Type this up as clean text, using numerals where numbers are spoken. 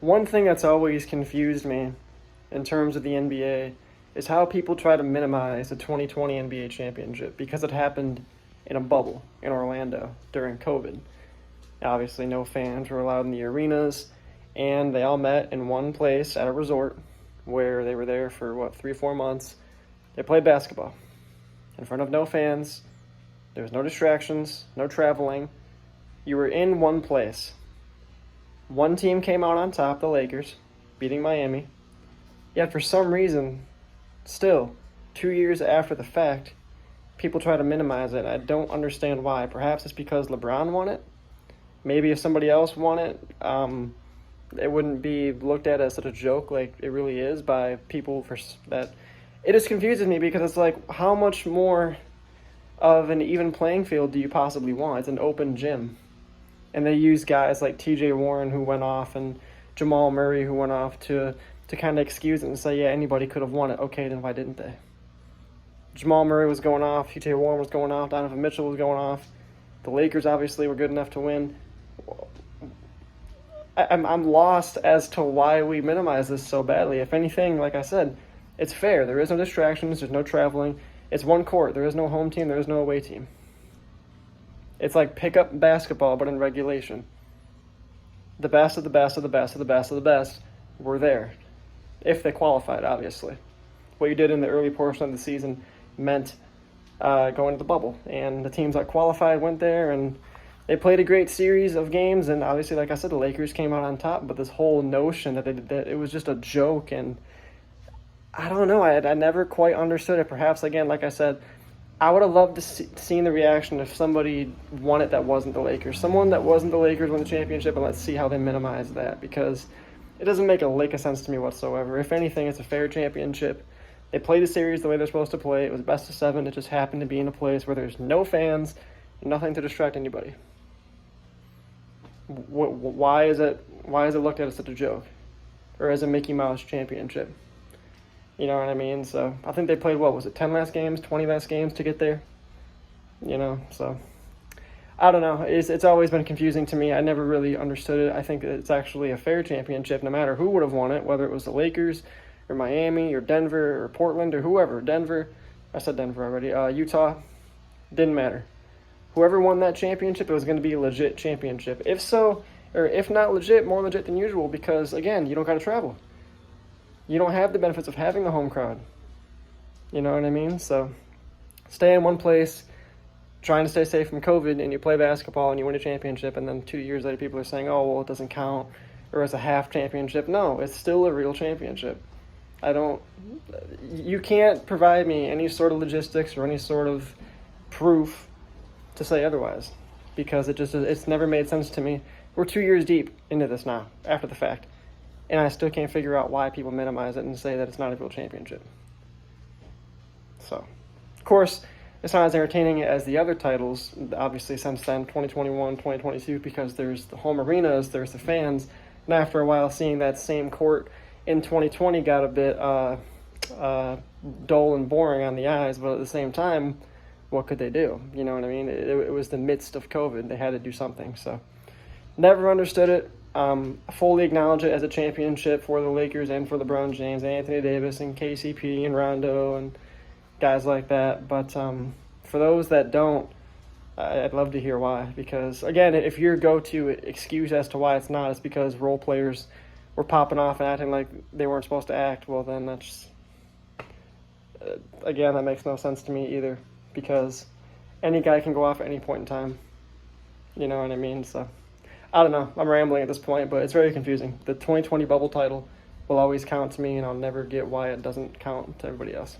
One thing that's always confused me in terms of the NBA is how people try to minimize the 2020 NBA championship because it happened in a bubble in Orlando during COVID. Obviously, no fans were allowed in the arenas, and they all met in one place at a resort where they were there for, 3 or 4 months. They played basketball in front of no fans. There was no distractions, no traveling. You were in one place. One team came out on top, the Lakers, beating Miami. Yet for some reason, still, 2 years after the fact, people try to minimize it. I don't understand why. Perhaps it's because LeBron won it. Maybe if somebody else won it, it wouldn't be looked at as such a joke like it really is by people for that. It just confuses me because it's like, how much more of an even playing field do you possibly want? It's an open gym. And they use guys like TJ Warren who went off and Jamal Murray who went off to kind of excuse it and say, yeah, anybody could have won it. Okay, then why didn't they? Jamal Murray was going off, TJ Warren was going off, Donovan Mitchell was going off. The Lakers obviously were good enough to win. I'm lost as to why we minimize this so badly. If anything, like I said, it's fair. There is no distractions. There's no traveling. It's one court. There is no home team. There is no away team. It's like pickup basketball, but in regulation. The best of the best of the best of the best of the best were there, if they qualified, obviously. What you did in the early portion of the season meant going to the bubble. And the teams that qualified went there, and they played a great series of games. And obviously, like I said, the Lakers came out on top. But this whole notion that it was just a joke, and I don't know. I never quite understood it. Perhaps, again, like I said, I would have loved to seen the reaction if somebody won it that wasn't the Lakers. Someone that wasn't the Lakers won the championship, and let's see how they minimize that, because it doesn't make a lick of sense to me whatsoever. If anything, it's a fair championship. They played the series the way they're supposed to play. It was best of 7. It just happened to be in a place where there's no fans, nothing to distract anybody. Why is it looked at as such a joke, or as a Mickey Mouse championship? You know what I mean? So I think they played, 10 last games, 20 last games to get there? So I don't know. It's always been confusing to me. I never really understood it. I think it's actually a fair championship no matter who would have won it, whether it was the Lakers or Miami or Denver or Portland or whoever. I said Denver already. Utah, didn't matter. Whoever won that championship, it was going to be a legit championship. If so, or if not legit, more legit than usual, because, again, you don't got to travel. You don't have the benefits of having the home crowd. You know what I mean? So stay in one place, trying to stay safe from COVID, and you play basketball and you win a championship, and then 2 years later people are saying, oh, well, it doesn't count, or it's a half championship. No, it's still a real championship. You can't provide me any sort of logistics or any sort of proof to say otherwise, because it's never made sense to me. We're 2 years deep into this now, after the fact. And I still can't figure out why people minimize it and say that it's not a real championship. So, of course, it's not as entertaining as the other titles, obviously, since then, 2021, 2022, because there's the home arenas, there's the fans. And after a while, seeing that same court in 2020 got a bit dull and boring on the eyes, but at the same time, what could they do? You know what I mean? It was the midst of COVID. They had to do something. So, never understood it. Fully acknowledge it as a championship for the Lakers and for LeBron James, Anthony Davis, and KCP, and Rondo, and guys like that. But for those that don't, I'd love to hear why. Because, again, if your go-to excuse as to why it's not is because role players were popping off and acting like they weren't supposed to act, well, then that's, again, that makes no sense to me either. Because any guy can go off at any point in time. You know what I mean? So, I don't know. I'm rambling at this point, but it's very confusing. The 2020 bubble title will always count to me, and I'll never get why it doesn't count to everybody else.